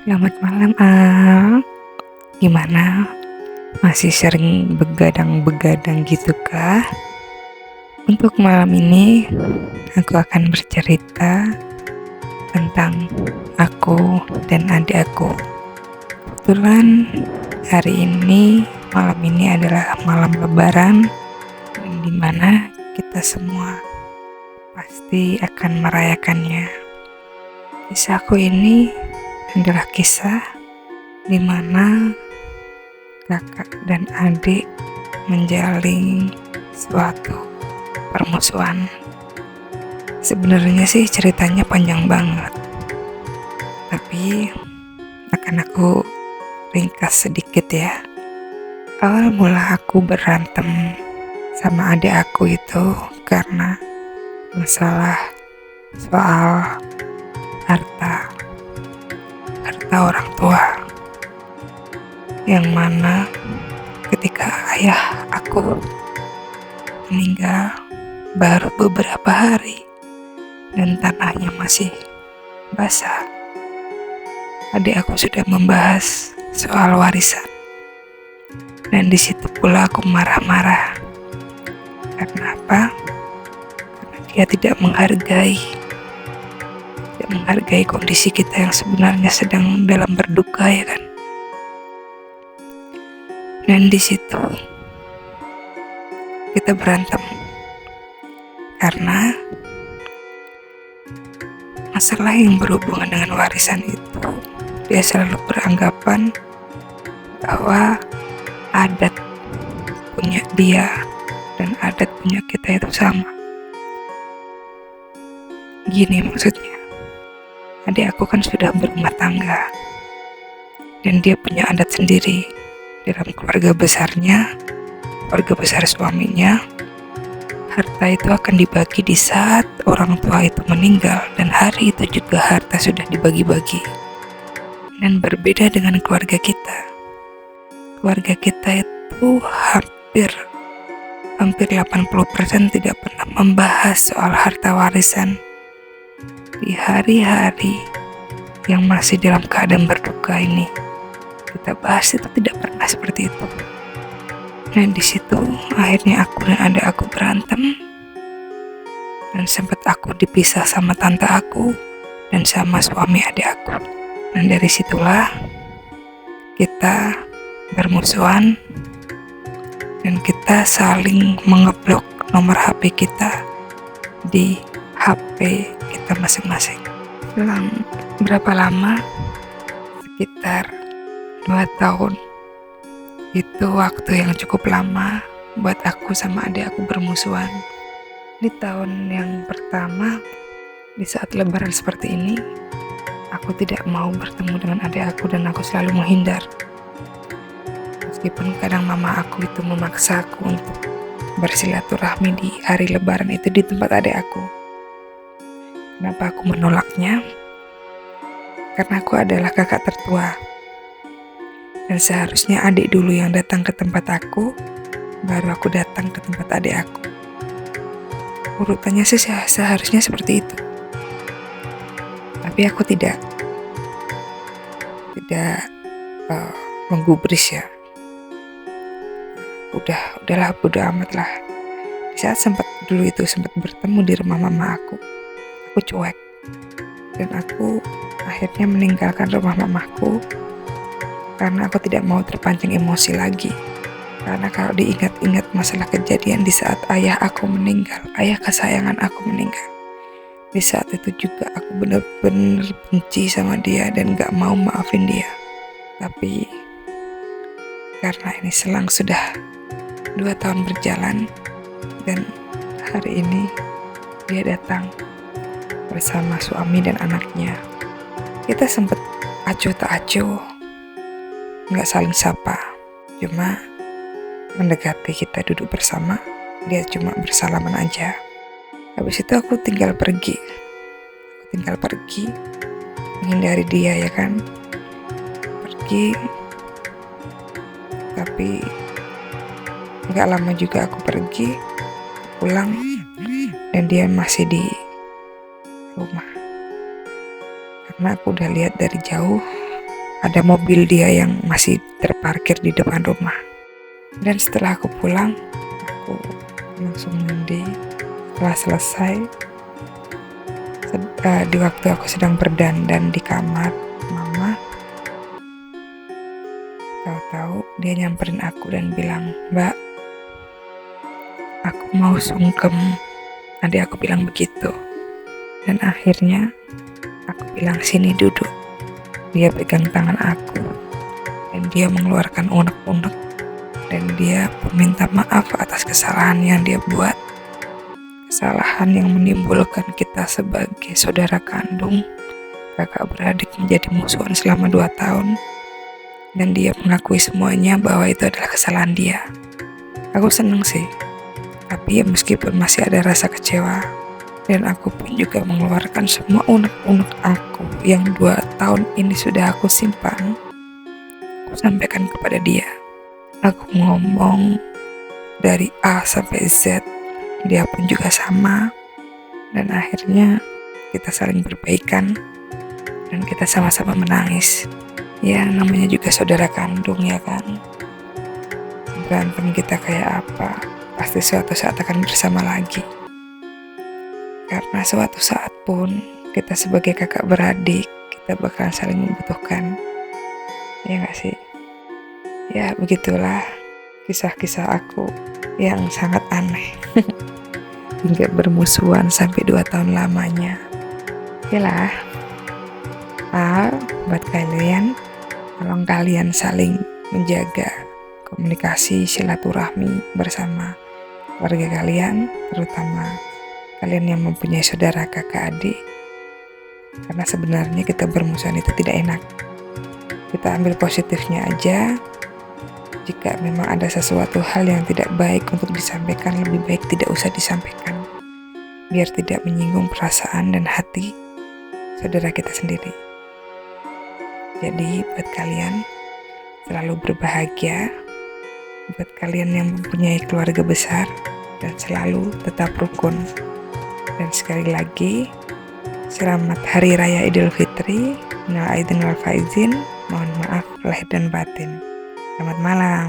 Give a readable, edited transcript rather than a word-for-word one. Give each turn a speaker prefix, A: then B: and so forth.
A: Selamat malam, Al. Gimana? Masih sering begadang-begadang gitu kah? Untuk malam ini, aku akan bercerita tentang aku dan adik aku. Kebetulan hari ini, malam ini adalah malam Lebaran, dan dimana kita semua pasti akan merayakannya. Kisahku ini adalah kisah di mana kakak dan adik menjalin suatu permusuhan. Sebenarnya sih ceritanya panjang banget, tapi akan aku ringkas sedikit ya. Awal mula aku berantem sama adik aku itu karena masalah soal harta orang tua, yang mana ketika ayah aku meninggal baru beberapa hari dan tanahnya masih basah, adik aku sudah membahas soal warisan. Dan di situ pula aku marah-marah. Karena apa? Karena dia tidak menghargai kondisi kita yang sebenarnya sedang dalam berduka, ya kan? Dan di situ kita berantem karena masalah yang berhubungan dengan warisan itu. Dia selalu beranggapan bahwa adat punya dia dan adat punya kita itu sama. Gini maksudnya, adik aku kan sudah berumah tangga dan dia punya adat sendiri. Dalam keluarga besarnya, keluarga besar suaminya, harta itu akan dibagi di saat orang tua itu meninggal, dan hari itu juga harta sudah dibagi-bagi. Dan berbeda dengan keluarga kita. Keluarga kita itu hampir 80% tidak pernah membahas soal harta warisan. Di hari-hari yang masih dalam keadaan berduka ini, kita bahas itu tidak pernah seperti itu. Dan di situ akhirnya aku dan adik aku berantem, dan sempat aku dipisah sama tante aku dan sama suami adik aku. Dan dari situlah kita bermusuhan dan kita saling mengeblok nomor HP kita di HP kita masing-masing. Selang berapa lama? Sekitar 2 tahun. Itu waktu yang cukup lama buat aku sama adik aku bermusuhan. Di tahun yang pertama, di saat lebaran seperti ini, aku tidak mau bertemu dengan adik aku dan aku selalu menghindar. Meskipun kadang mama aku itu memaksa aku untuk bersilaturahmi di hari lebaran itu di tempat adik aku. Kenapa aku menolaknya? Karena aku adalah kakak tertua. Dan seharusnya adik dulu yang datang ke tempat aku, baru aku datang ke tempat adik aku. Urutannya sih seharusnya seperti itu. Tapi aku tidak menggubris ya. Udahlah bodo amat lah. Di saat sempat bertemu di rumah mama aku cuek. Dan aku akhirnya meninggalkan rumah mamaku karena aku tidak mau terpancing emosi lagi. Karena kalau diingat-ingat masalah kejadian di saat ayah aku meninggal, ayah kesayangan aku meninggal, di saat itu juga aku benar-benar benci sama dia dan gak mau maafin dia. Tapi karena ini selang sudah 2 tahun berjalan, dan hari ini dia datang bersama suami dan anaknya. Kita sempat acuh tak acuh, gak saling sapa, cuma mendekati kita duduk bersama, dia cuma bersalaman aja. Habis itu aku tinggal pergi menghindari dia, ya kan. Pergi, tapi gak lama juga aku pergi, pulang, dan dia masih di rumah. Karena aku udah lihat dari jauh ada mobil dia yang masih terparkir di depan rumah. Dan setelah aku pulang, aku langsung mandi. Setelah selesai, di waktu aku sedang berdandan di kamar mama, tahu-tahu dia nyamperin aku dan bilang, "Mbak, aku mau sungkem." Adik aku bilang begitu. Dan akhirnya aku bilang, "Sini duduk." Dia pegang tangan aku dan dia mengeluarkan unek-unek dan dia meminta maaf atas kesalahan yang dia buat. Kesalahan yang menimbulkan kita sebagai saudara kandung, kakak beradik menjadi musuhan selama 2 tahun. Dan dia mengakui semuanya bahwa itu adalah kesalahan dia. Aku seneng sih, tapi ya meskipun masih ada rasa kecewa. Dan aku pun juga mengeluarkan semua unek-unek aku yang 2 tahun ini sudah aku simpan. Aku sampaikan kepada dia. Aku ngomong dari A sampai Z. Dia pun juga sama. Dan akhirnya kita saling berbaikan. Dan kita sama-sama menangis. Ya namanya juga saudara kandung ya kan. Berantem kita kayak apa, pasti suatu saat akan bersama lagi. Karena suatu saat pun kita sebagai kakak beradik, kita bakalan saling membutuhkan. Ya gak sih? Ya begitulah kisah-kisah aku yang sangat aneh. Hingga bermusuhan sampai 2 tahun lamanya. Yalah, buat kalian, tolong kalian saling menjaga komunikasi silaturahmi bersama keluarga kalian, terutama kalian yang mempunyai saudara kakak adik. Karena sebenarnya kita bermusuhan itu tidak enak. Kita ambil positifnya aja. Jika memang ada sesuatu hal yang tidak baik untuk disampaikan, lebih baik tidak usah disampaikan. Biar tidak menyinggung perasaan dan hati saudara kita sendiri. Jadi buat kalian selalu berbahagia. Buat kalian yang mempunyai keluarga besar dan selalu tetap rukun. Dan sekali lagi, selamat Hari Raya Idul Fitri, minal aidin wal faizin, mohon maaf lahir dan batin. Selamat malam.